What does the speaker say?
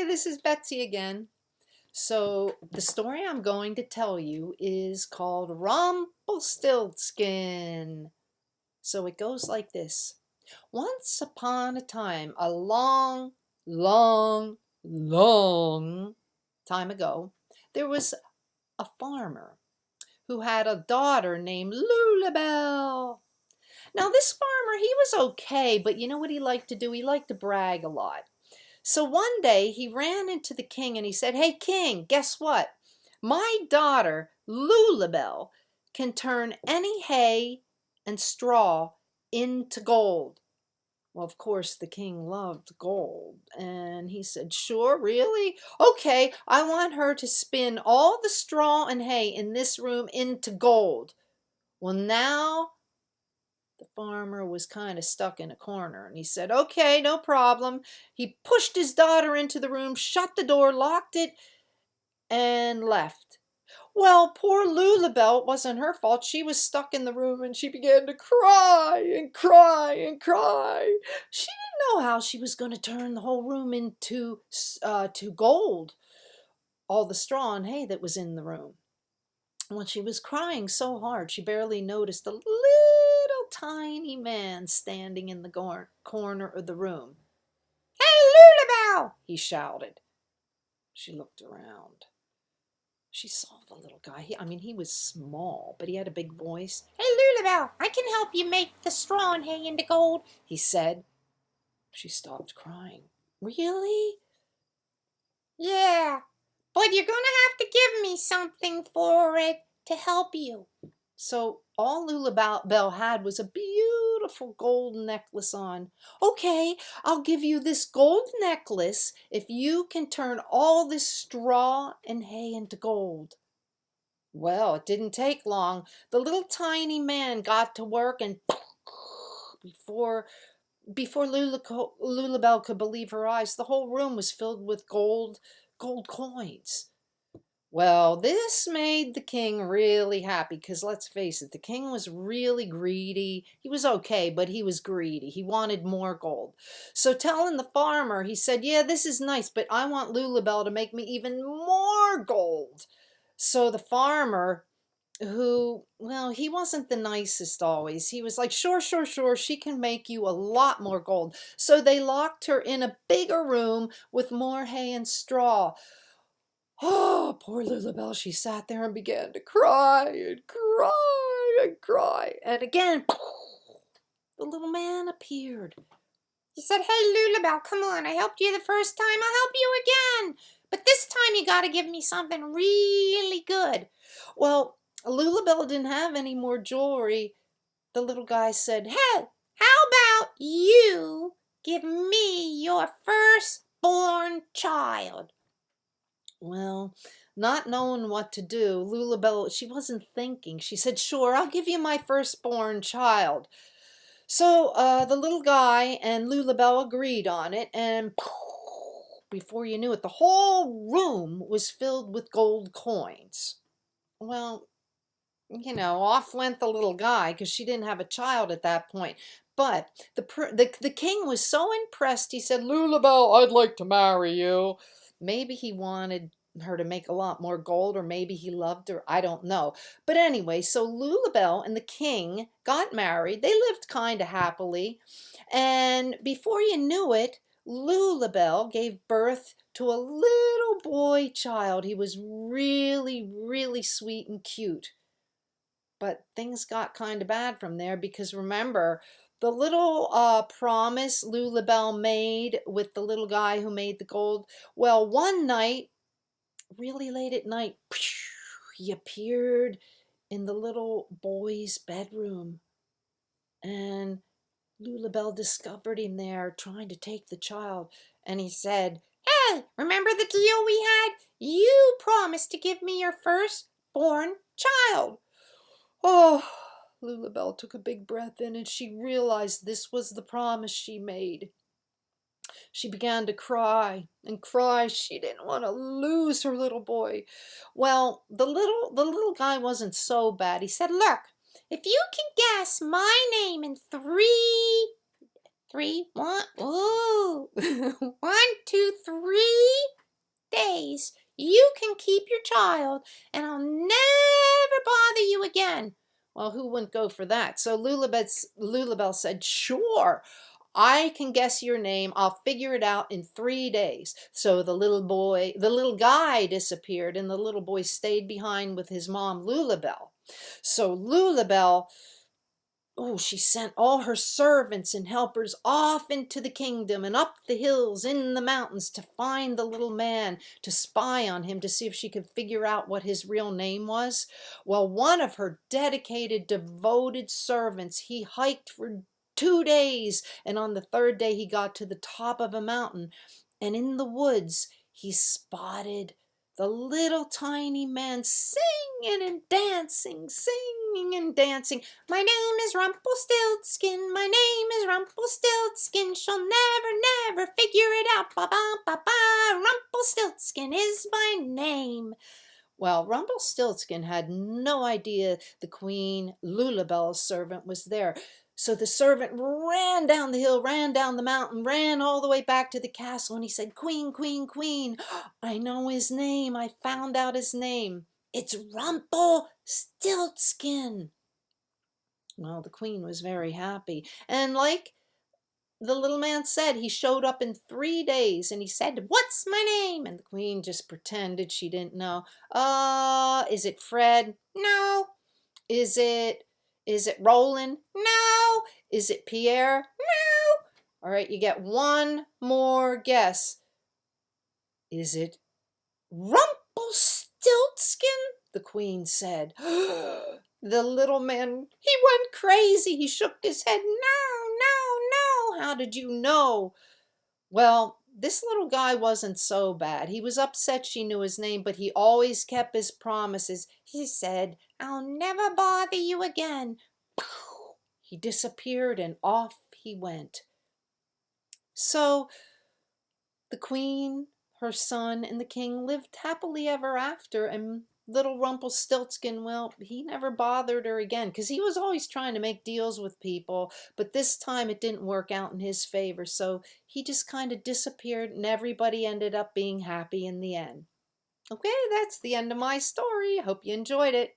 Hi, this is Betsy again. So, the story I'm going to tell you is called Rumpelstiltskin. So, it goes like this. Once upon a time, a long time ago, there was a farmer who had a daughter named Lulabelle. Now, this farmer, he was okay, but you know what he liked to do? He liked to brag a lot. So one day he ran into the king and he said, "Hey king, guess what? My daughter, Lulabelle, can turn any hay and straw into gold." Well, of course, the king loved gold. And he said, "Sure, really? Okay, I want her to spin all the straw and hay in this room into gold." Well, now the farmer was kind of stuck in a corner, and he said, "Okay, no problem." He pushed his daughter into the room, shut the door, locked it, and left. Well, poor Lulabelle, it wasn't her fault. She was stuck in the room, and she began to cry and cry and cry. She didn't know how she was going to turn the whole room into to gold, all the straw and hay that was in the room. When she was crying so hard, she barely noticed a little tiny man standing in the corner of the room. "Hey, Lulabelle!" he shouted. She looked around. She saw the little guy. He was small, but he had a big voice. "Hey, Lulabelle, I can help you make the straw and hay into gold," he said. She stopped crying. "Really?" "Yeah, but you're going to have to give me something for it to help you." So all Lulabelle had was a beautiful gold necklace on. "Okay, I'll give you this gold necklace if you can turn all this straw and hay into gold." Well, it didn't take long. The little tiny man got to work, and before Lulabelle could believe her eyes, the whole room was filled with gold coins. Well, this made the king really happy because let's face it, the king was really greedy. He was okay, but he was greedy. He wanted more gold. So telling the farmer, he said, "Yeah, this is nice, but I want Lulabelle to make me even more gold." So the farmer, he wasn't the nicest always. He was like, "Sure, sure, sure, she can make you a lot more gold." So they locked her in a bigger room with more hay and straw. Oh, poor Lulabelle, she sat there and began to cry and cry and cry. And again, the little man appeared. He said, "Hey, Lulabelle, come on. I helped you the first time. I'll help you again. But this time you got to give me something really good." Well, Lulabelle didn't have any more jewelry. The little guy said, "Hey, how about you give me your firstborn child?" Well, not knowing what to do, Lulabelle, she wasn't thinking. She said, "Sure, I'll give you my firstborn child." So the little guy and Lulabelle agreed on it, and before you knew it, the whole room was filled with gold coins. Well, off went the little guy because she didn't have a child at that point. But the king was so impressed, he said, "Lulabelle, I'd like to marry you." Maybe he wanted her to make a lot more gold, or maybe he loved her. I don't know. But anyway, so Lulabelle and the king got married. They lived kind of happily. And before you knew it, Lulabelle gave birth to a little boy child. He was really, really sweet and cute. But things got kind of bad from there because remember, the little promise Lulabelle made with the little guy who made the gold. Well, one night, really late at night, he appeared in the little boy's bedroom. And Lulabelle discovered him there trying to take the child. And he said, "Hey, remember the deal we had? You promised to give me your firstborn child." Oh, Lulabelle took a big breath in and she realized this was the promise she made. She began to cry and cry. She didn't want to lose her little boy. Well, the little guy wasn't so bad. He said, "Look, if you can guess my name in three, one, ooh, 1, 2, 3. days. You can keep your child, and I'll never bother you again." Well, who wouldn't go for that? So Lulabelle said, "Sure, I can guess your name. I'll figure it out in 3 days." So the little guy disappeared, and the little boy stayed behind with his mom, Lulabelle. So Lulabelle, oh, she sent all her servants and helpers off into the kingdom and up the hills, in the mountains, to find the little man, to spy on him, to see if she could figure out what his real name was. Well, one of her dedicated, devoted servants, he hiked for 2 days, and on the third day he got to the top of a mountain, and in the woods he spotted the little tiny man singing and dancing, singing and dancing. "My name is Rumpelstiltskin, my name is Rumpelstiltskin, she'll never, never figure it out, ba-ba-ba-ba, Rumpelstiltskin is my name." Well, Rumpelstiltskin had no idea the Queen, Lulabelle's servant, was there. So the servant ran down the hill, ran down the mountain, ran all the way back to the castle, and he said, "Queen, Queen, Queen, I know his name. I found out his name. It's Rumpelstiltskin." Well, the Queen was very happy. And like the little man said, he showed up in 3 days, and he said, "What's my name?" And the Queen just pretended she didn't know. Is it Fred? No. Is it Roland? No. Is it Pierre? No. All right, you get one more guess. Is it Rumpelstiltskin? The Queen said. The little man, he went crazy. He shook his head. "No, no, no. How did you know?" Well, this little guy wasn't so bad. He was upset she knew his name, but he always kept his promises. He said, "I'll never bother you again." He disappeared, and off he went. So the Queen, her son, and the King lived happily ever after, and little Rumpelstiltskin, well, he never bothered her again, because he was always trying to make deals with people, but this time it didn't work out in his favor, so he just kind of disappeared, and everybody ended up being happy in the end. Okay, that's the end of my story. I hope you enjoyed it.